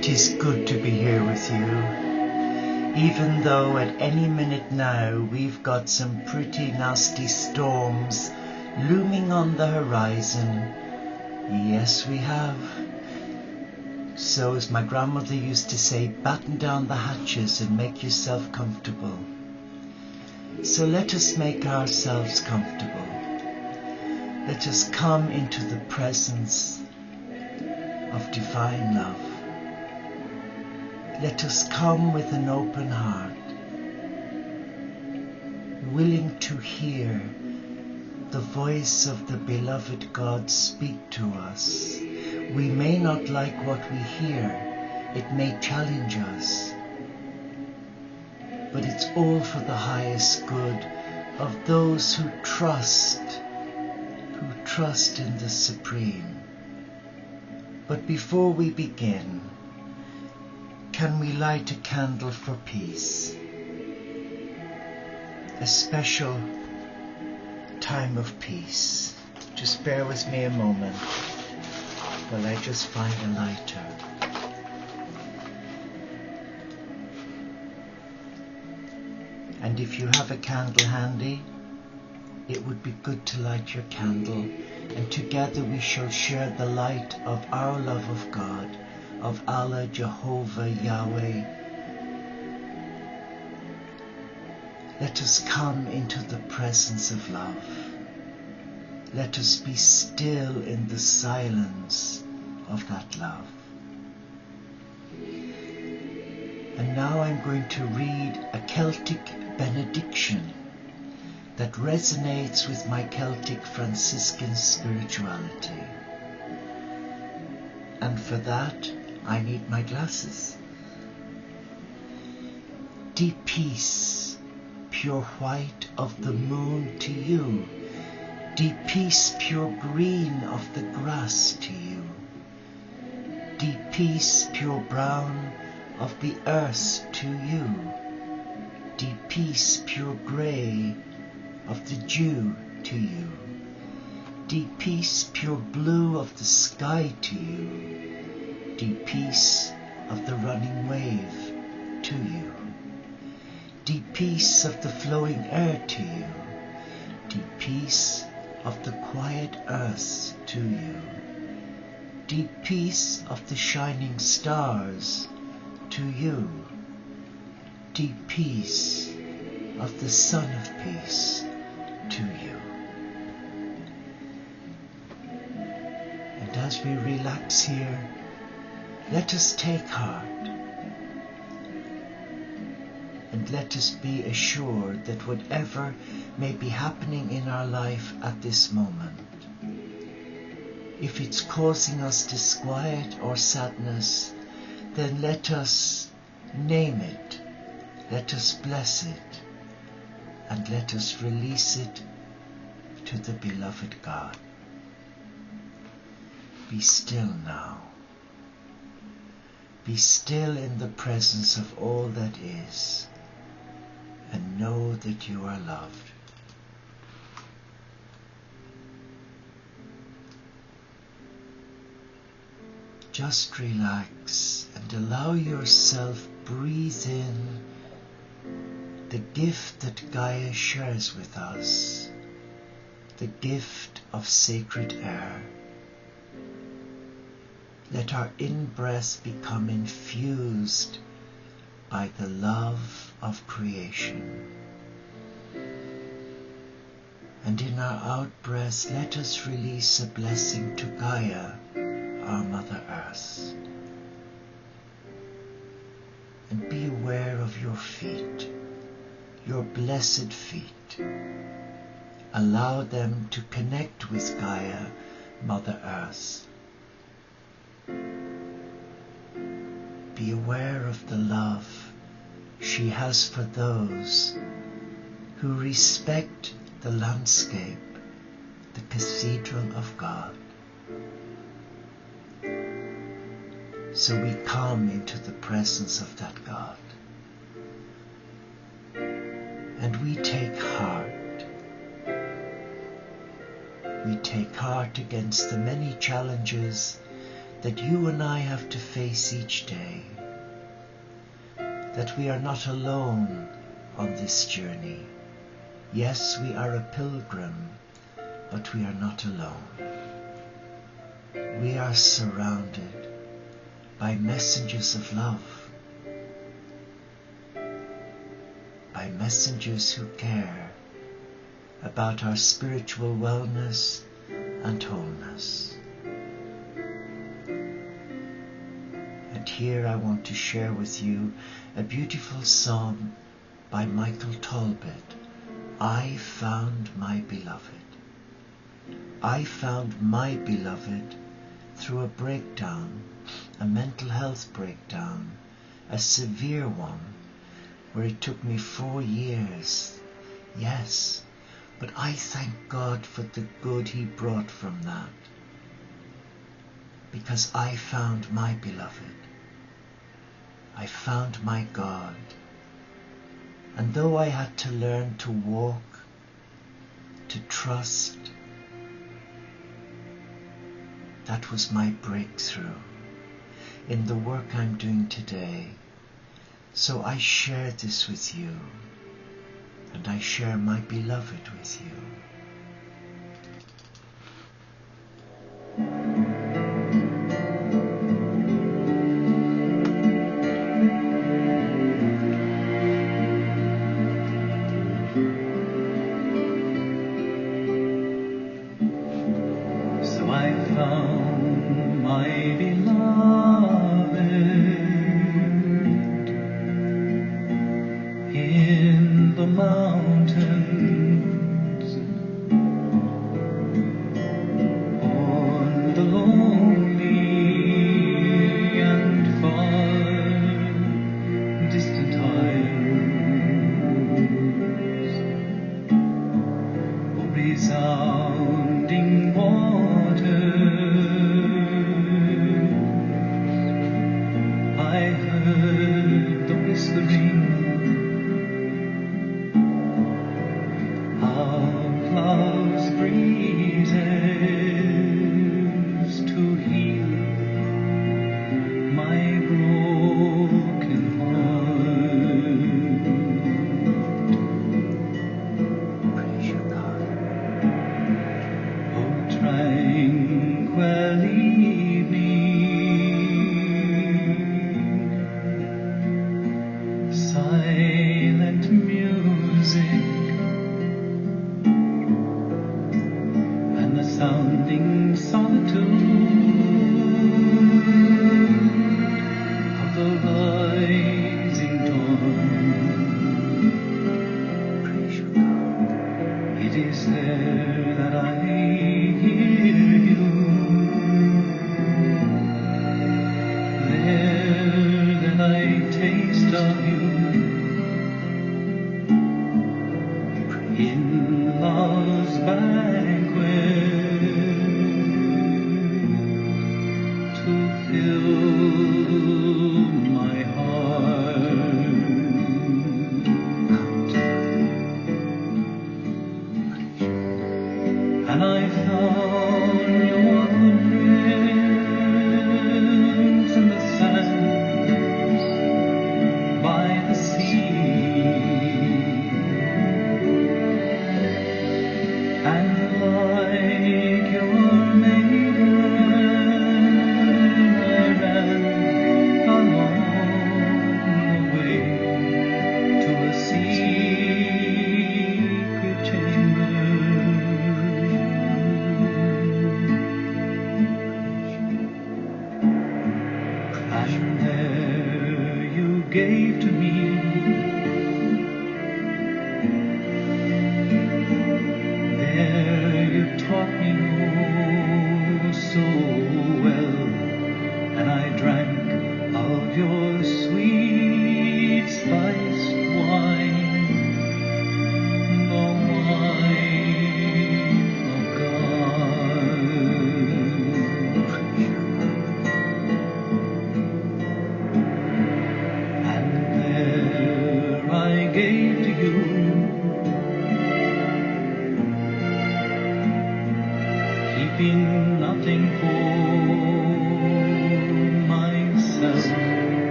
It is good to be here with you, even though at any minute now we've got some pretty nasty storms looming on the horizon. Yes, we have. So, as my grandmother used to say, batten down the hatches and make yourself comfortable. So let us make ourselves comfortable. Let us come into the presence of divine love. Let us come with an open heart, willing to hear the voice of the beloved God speak to us. We may not like what we hear. It may challenge us. But it's all for the highest good of those who trust in the Supreme. But before we begin, can we light a candle for peace? A special time of peace. Just bear with me a moment while I just find a lighter. And if you have a candle handy, it would be good to light your candle, and together we shall share the light of our love of God, of Allah, Jehovah, Yahweh. Let us come into the presence of love. Let us be still in the silence of that love. And now I'm going to read a Celtic benediction that resonates with my Celtic Franciscan spirituality. And for that, I need my glasses. Deep peace, pure white of the moon to you. Deep peace, pure green of the grass to you. Deep peace, pure brown of the earth to you. Deep peace, pure grey of the dew to you. Deep peace, pure blue of the sky to you. Deep peace of the running wave to you. Deep peace of the flowing air to you. Deep peace of the quiet earth to you. Deep peace of the shining stars to you. Deep peace of the Son of Peace to you. And as we relax here, let us take heart, and let us be assured that whatever may be happening in our life at this moment, if it's causing us disquiet or sadness, then let us name it, let us bless it, and let us release it to the beloved God. Be still now. Be still in the presence of all that is, and know that you are loved. Just relax and allow yourself breathe in the gift that Gaia shares with us, the gift of sacred air. Let our in-breath become infused by the love of creation. And in our out-breath, let us release a blessing to Gaia, our Mother Earth. And be aware of your feet, your blessed feet. Allow them to connect with Gaia, Mother Earth. Be aware of the love she has for those who respect the landscape, the cathedral of God. So we come into the presence of that God, and we take heart. We take heart against the many challenges that you and I have to face each day, that we are not alone on this journey. Yes, we are a pilgrim, but we are not alone. We are surrounded by messengers of love, by messengers who care about our spiritual wellness and wholeness. And here I want to share with you a beautiful song by Michael Talbot, I Found My Beloved. I found my beloved through a breakdown, a mental health breakdown, a severe one, where it took me 4 years. Yes, but I thank God for the good He brought from that, because I found my beloved. I found my God. And though I had to learn to walk, to trust, that was my breakthrough in the work I'm doing today. So I share this with you, and I share my beloved with you.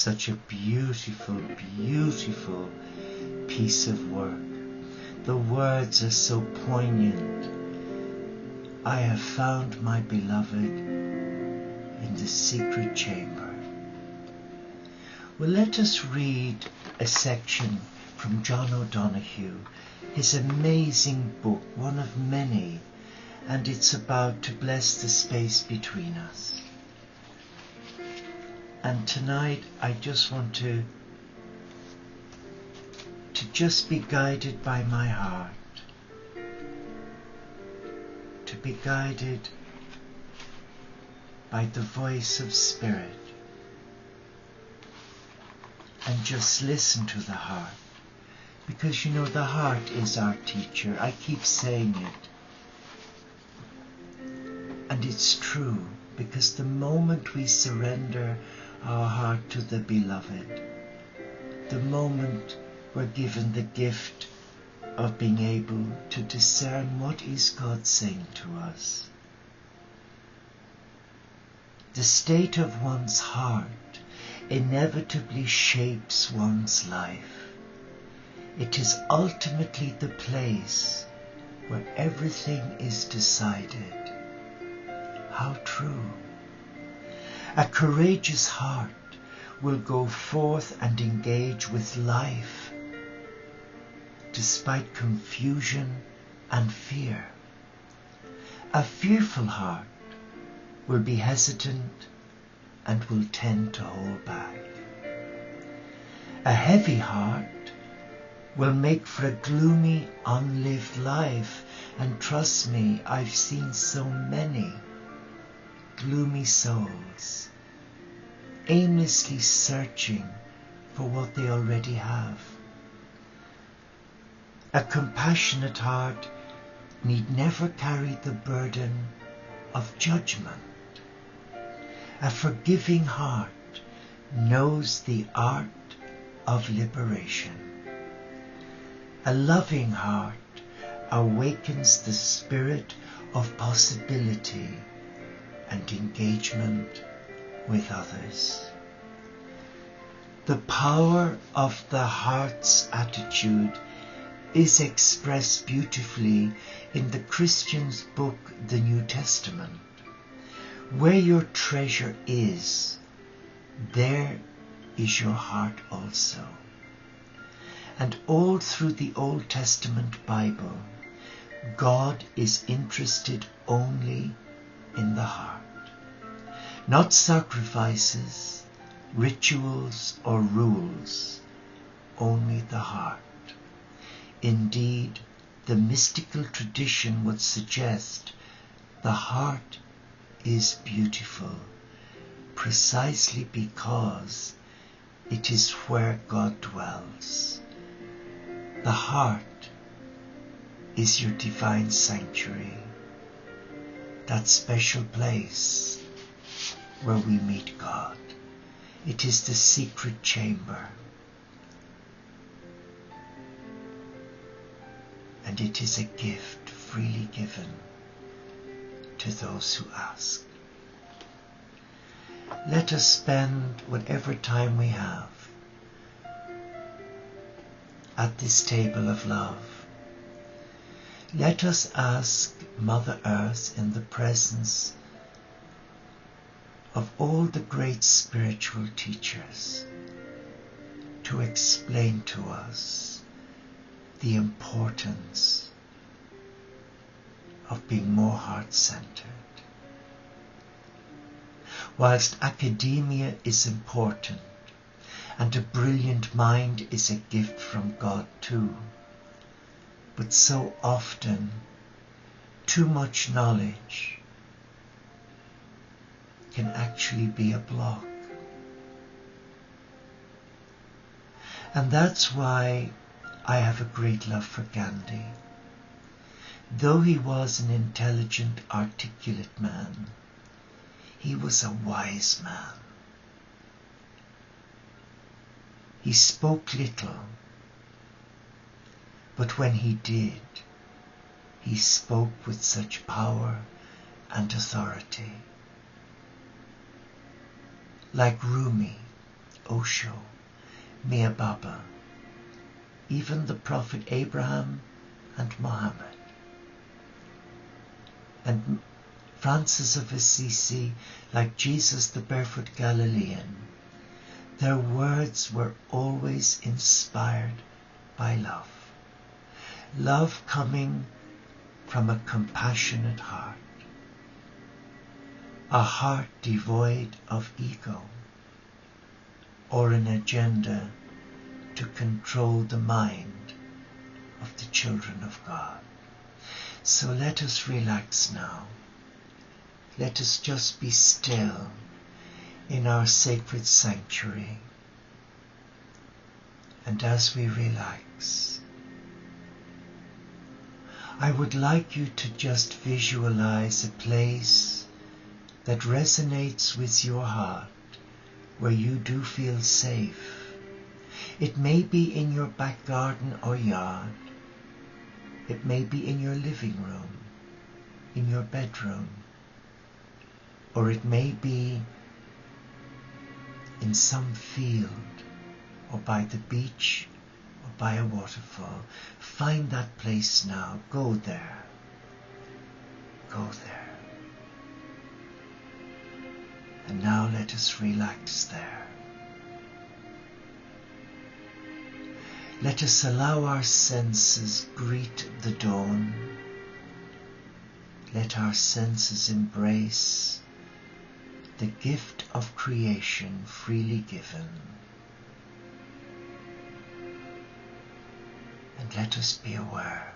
such a beautiful, beautiful piece of work. The words are so poignant. I have found my beloved in the secret chamber. Well, let us read a section from John O'Donoghue, his amazing book, one of many, and it's about to bless the space between us. And tonight I just want to just be guided by my heart, to be guided by the voice of Spirit, and just listen to the heart. Because you know, the heart is our teacher. I keep saying it. And it's true, because the moment we surrender our heart to the beloved, the moment we're given the gift of being able to discern what is God saying to us. The state of one's heart inevitably shapes one's life. It is ultimately the place where everything is decided. How true. A courageous heart will go forth and engage with life despite confusion and fear. A fearful heart will be hesitant and will tend to hold back. A heavy heart will make for a gloomy, unlived life, and trust me, I've seen so many gloomy souls aimlessly searching for what they already have. A compassionate heart need never carry the burden of judgment. A forgiving heart knows the art of liberation. A loving heart awakens the spirit of possibility and engagement with others. The power of the heart's attitude is expressed beautifully in the Christian's book, the New Testament. Where your treasure is, there is your heart also. And all through the Old Testament Bible, God is interested only in the heart. Not sacrifices, rituals, or rules, only the heart. Indeed, the mystical tradition would suggest the heart is beautiful precisely because it is where God dwells. The heart is your divine sanctuary, that special place where we meet God. It is the secret chamber, and it is a gift freely given to those who ask. Let us spend whatever time we have at this table of love. Let us ask Mother Earth, in the presence of all the great spiritual teachers, to explain to us the importance of being more heart-centered. Whilst academia is important, and a brilliant mind is a gift from God too, but so often too much knowledge can actually be a block. And that's why I have a great love for Gandhi. Though he was an intelligent, articulate man, he was a wise man. He spoke little, but when he did, he spoke with such power and authority. Like Rumi, Osho, Mia Baba, even the Prophet Abraham and Muhammad, and Francis of Assisi, like Jesus the barefoot Galilean. Their words were always inspired by love. Love coming from a compassionate heart. A heart devoid of ego or an agenda to control the mind of the children of God. So let us relax now. Let us just be still in our sacred sanctuary. And as we relax, I would like you to just visualize a place that resonates with your heart, where you do feel safe. It may be in your back garden or yard. It may be in your living room, in your bedroom, or it may be in some field, or by the beach, or by a waterfall. Find that place now. Go there. Go there. And now let us relax there. Let us allow our senses greet the dawn. Let our senses embrace the gift of creation freely given. And let us be aware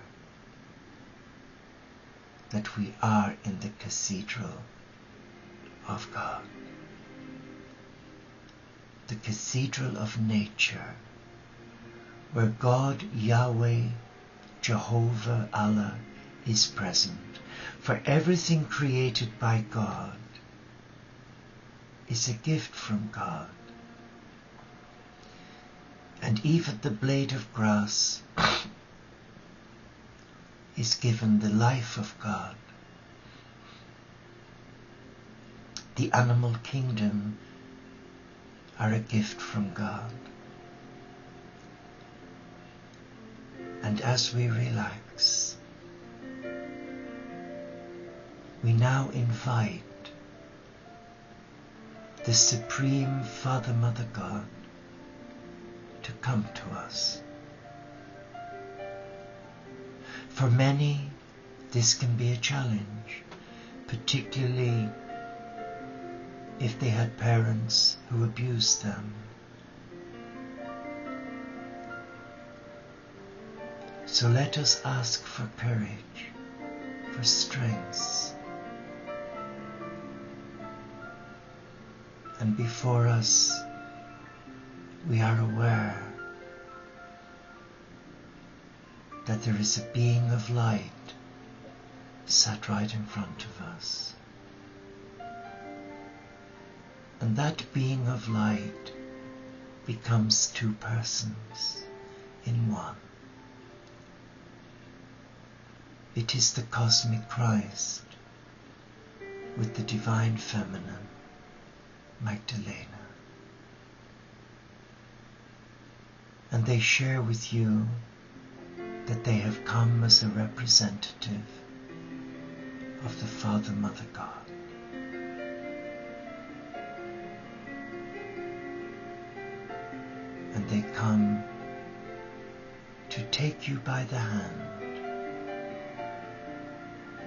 that we are in the cathedral of God. The cathedral of nature, where God, Yahweh, Jehovah, Allah is present. For everything created by God is a gift from God. And even the blade of grass is given the life of God. The animal kingdom are a gift from God. And as we relax, we now invite the Supreme Father, Mother God to come to us. For many, this can be a challenge, particularly if they had parents who abused them. So let us ask for courage, for strength. And before us, we are aware that there is a being of light sat right in front of us. And that being of light becomes two persons in one. It is the cosmic Christ with the divine feminine, Magdalena. And they share with you that they have come as a representative of the Father, Mother God. And they come to take you by the hand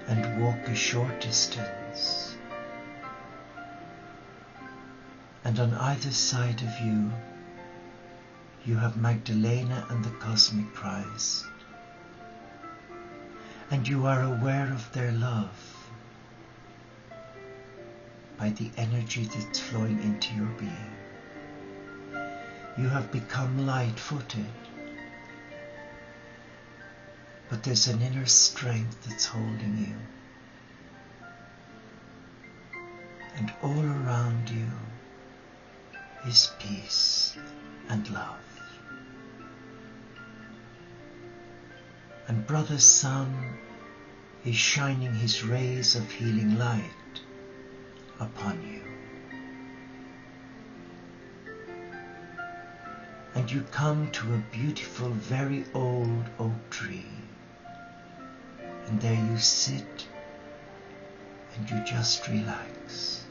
and walk a short distance. And on either side of you, you have Magdalena and the cosmic Christ. And you are aware of their love by the energy that's flowing into your being. You have become light-footed, but there's an inner strength that's holding you. And all around you is peace and love. And Brother Sun is shining his rays of healing light upon you. and you come to a beautiful, very old oak tree. And there you sit and you just relax.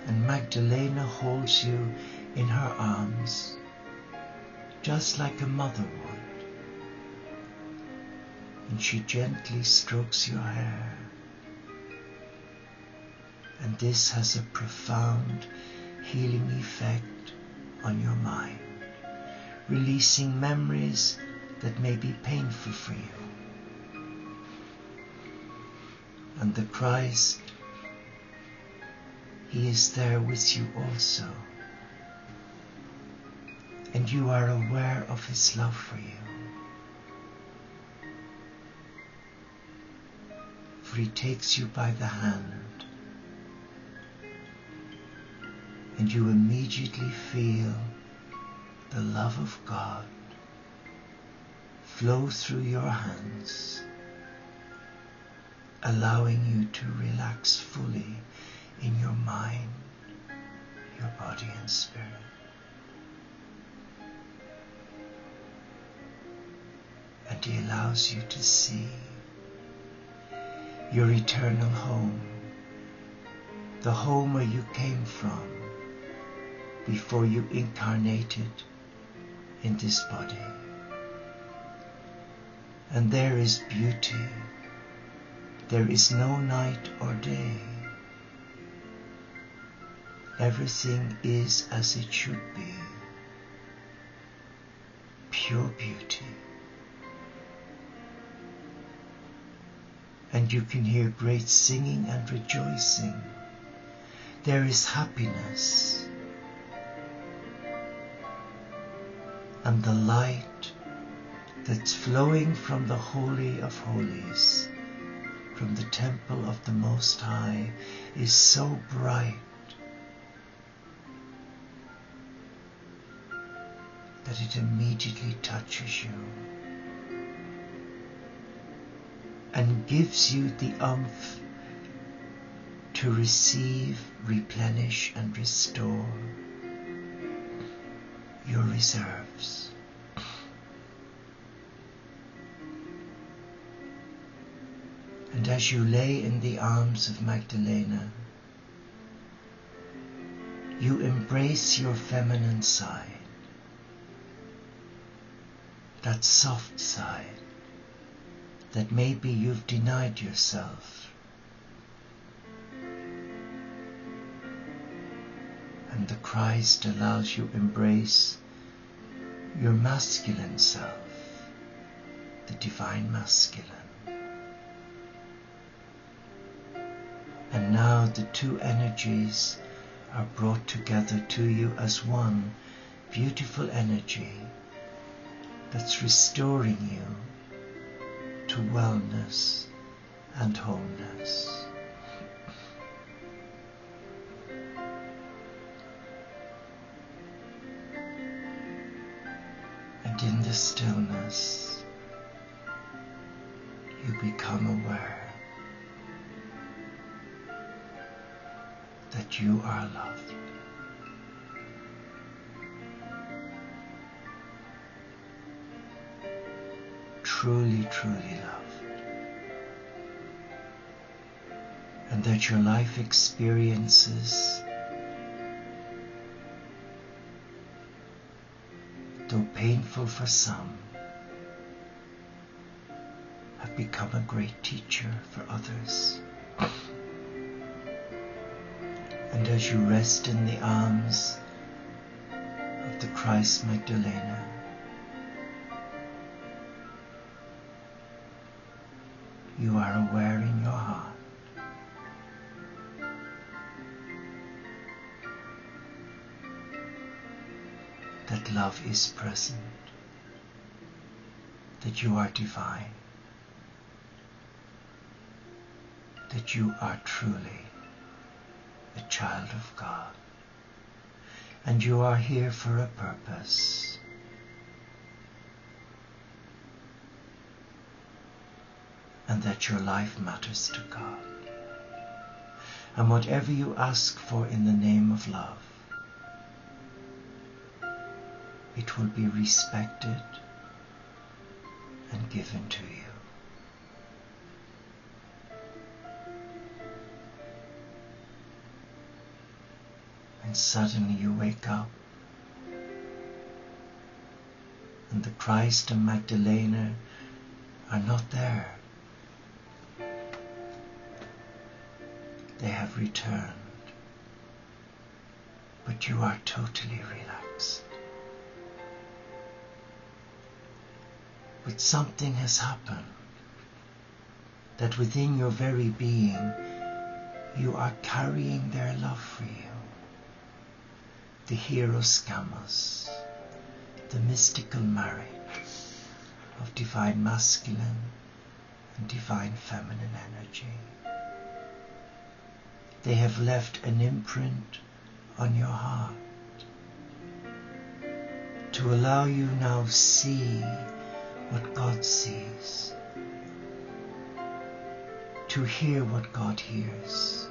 And Magdalena holds you in her arms, just like a mother would. And she gently strokes your hair. And this has a profound healing effect on your mind, releasing memories that may be painful for you. And the Christ, He is there with you also. And you are aware of His love for you. For He takes you by the hand, and you immediately feel the love of God flow through your hands, allowing you to relax fully in your mind, your body and spirit. And He allows you to see your eternal home, the home where you came from before you incarnated in this body. And there is beauty. There is no night or day. Everything is as it should be. Pure beauty. And you can hear great singing and rejoicing. There is happiness. And the light that's flowing from the Holy of Holies, from the temple of the Most High, is so bright that it immediately touches you and gives you the oomph to receive, replenish and restore your reserves. And as you lay in the arms of Magdalena, you embrace your feminine side, that soft side that maybe you've denied yourself. And the Christ allows you embrace your masculine self, the divine masculine. And now the two energies are brought together to you as one beautiful energy that's restoring you to wellness and wholeness. And in the stillness, you become aware that you are loved. Truly, truly loved. And that your life experiences, though painful for some, have become a great teacher for others. And as you rest in the arms of the Christ Magdalena, you are aware in your heart that love is present, that you are divine, that you are truly a child of God, and you are here for a purpose. And that your life matters to God. And whatever you ask for in the name of love, it will be respected and given to you. And suddenly you wake up, and the Christ and Magdalena are not there. They have returned, but you are totally relaxed. But something has happened, that within your very being you are carrying their love for you. The hieroskamos, the mystical marriage of divine masculine and divine feminine energy. They have left an imprint on your heart to allow you now see what God sees, to hear what God hears,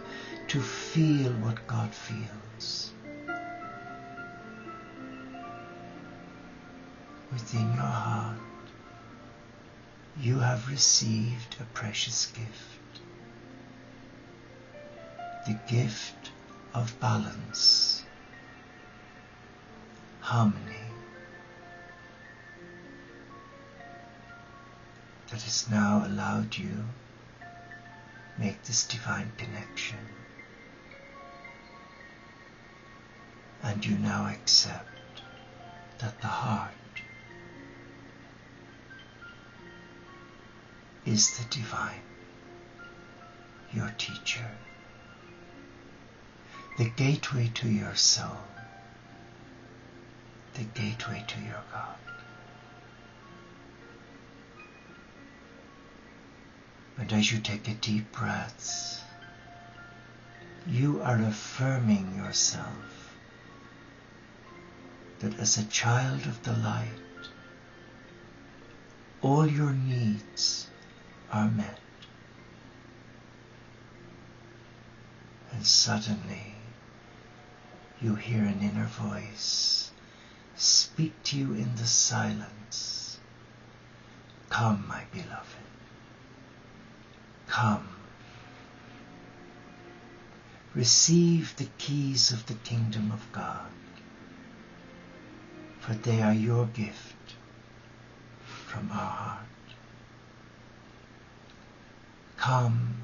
to feel what God feels. Within your heart, you have received a precious gift, the gift of balance, harmony, that has now allowed you make this divine connection, and you now accept that the heart is the divine, your teacher, the gateway to your soul, the gateway to your God. And as you take a deep breath, you are affirming yourself that as a child of the light, all your needs are met. And suddenly you hear an inner voice speak to you in the silence. Come, my beloved. Come. Receive the keys of the kingdom of God, for they are your gift from our heart. Come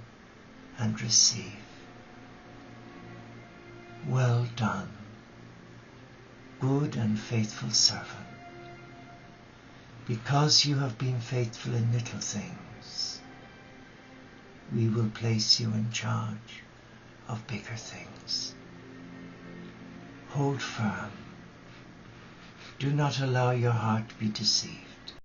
and receive. Well done, good and faithful servant. Because you have been faithful in little things, we will place you in charge of bigger things. Hold firm. Do not allow your heart to be deceived.